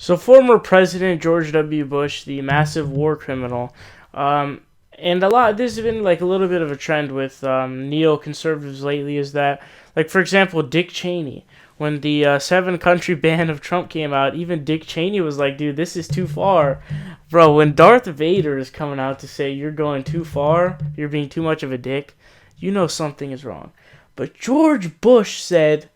So former President George W. Bush, the massive war criminal, and this has been like a little bit of a trend with neoconservatives lately, is that, like, for example, Dick Cheney. When the 7 country ban of Trump came out, even Dick Cheney was like, dude, this is too far. Bro, when Darth Vader is coming out to say you're going too far, you're being too much of a dick, you know something is wrong. But George Bush said,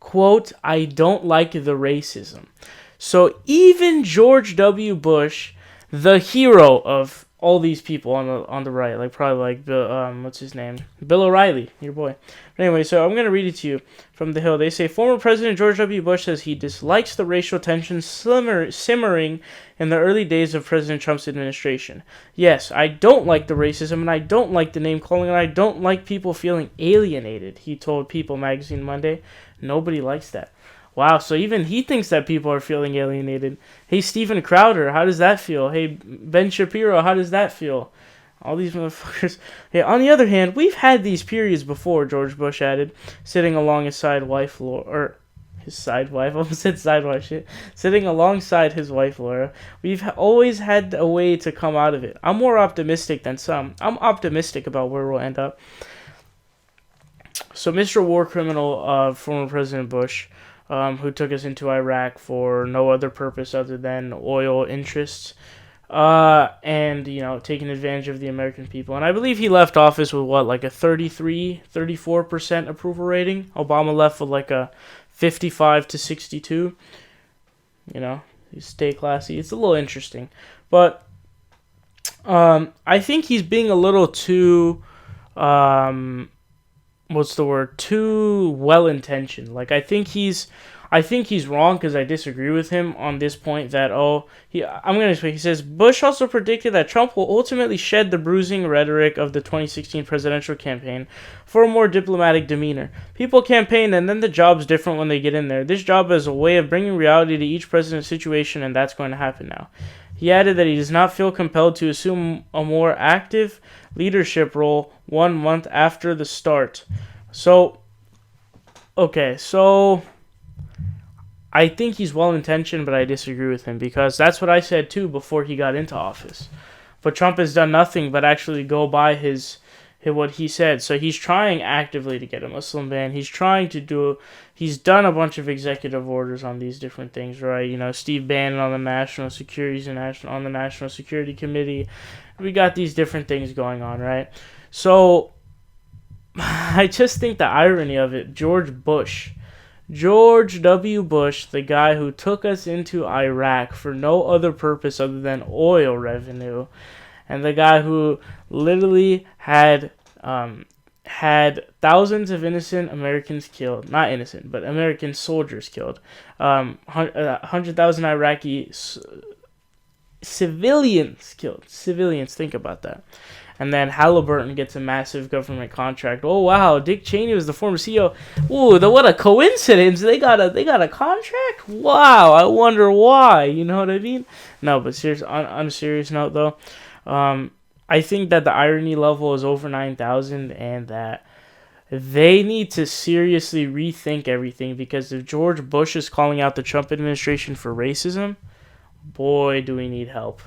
quote, I don't like the racism. So even George W. Bush, the hero of all these people on the right, like probably like what's his name, Bill O'Reilly, your boy. But anyway, so I'm gonna read it to you from The Hill. They say former President George W. Bush says he dislikes the racial tension simmering in the early days of President Trump's administration. Yes, I don't like the racism, and I don't like the name calling, and I don't like people feeling alienated. He told People magazine Monday. Nobody likes that. Wow, so even he thinks that people are feeling alienated. Hey, Steven Crowder, how does that feel? Hey, Ben Shapiro, how does that feel? All these motherfuckers. Hey, on the other hand, we've had these periods before, George Bush added, sitting along his side wife, or his side wife, I almost said side wife shit, sitting alongside his wife, Laura. We've always had a way to come out of it. I'm more optimistic than some. I'm optimistic about where we'll end up. So, Mr. War Criminal, former President Bush, who took us into Iraq for no other purpose other than oil interests, and, taking advantage of the American people. And I believe he left office with, like a 34% approval rating? Obama left with like a 55 to 62. Stay classy. It's a little interesting. But I think he's being a little too... too well-intentioned. Like, I think he's wrong, because I disagree with him on this point that, I'm going to explain. He says, Bush also predicted that Trump will ultimately shed the bruising rhetoric of the 2016 presidential campaign for a more diplomatic demeanor. People campaign, and then the job's different when they get in there. This job is a way of bringing reality to each president's situation, and that's going to happen now. He added that he does not feel compelled to assume a more active leadership role 1 month after the start. So I think he's well-intentioned, but I disagree with him, because that's what I said too before he got into office. But Trump has done nothing but actually go by what he said. So he's trying actively to get a Muslim ban. He's done a bunch of executive orders on these different things, right? Steve Bannon on the National Security Committee. We got these different things going on, right? So I just think the irony of it, George W. Bush, the guy who took us into Iraq for no other purpose other than oil revenue, and the guy who literally had thousands of innocent Americans killed. Not innocent, but American soldiers killed. 100,000 Iraqi civilians killed. Civilians, think about that. And then Halliburton gets a massive government contract. Oh wow, Dick Cheney was the former CEO. Ooh, what a coincidence! They got a contract. Wow, I wonder why. You know what I mean? No, but on a serious note though, I think that the irony level is over 9,000, and that they need to seriously rethink everything, because if George Bush is calling out the Trump administration for racism, boy, do we need help.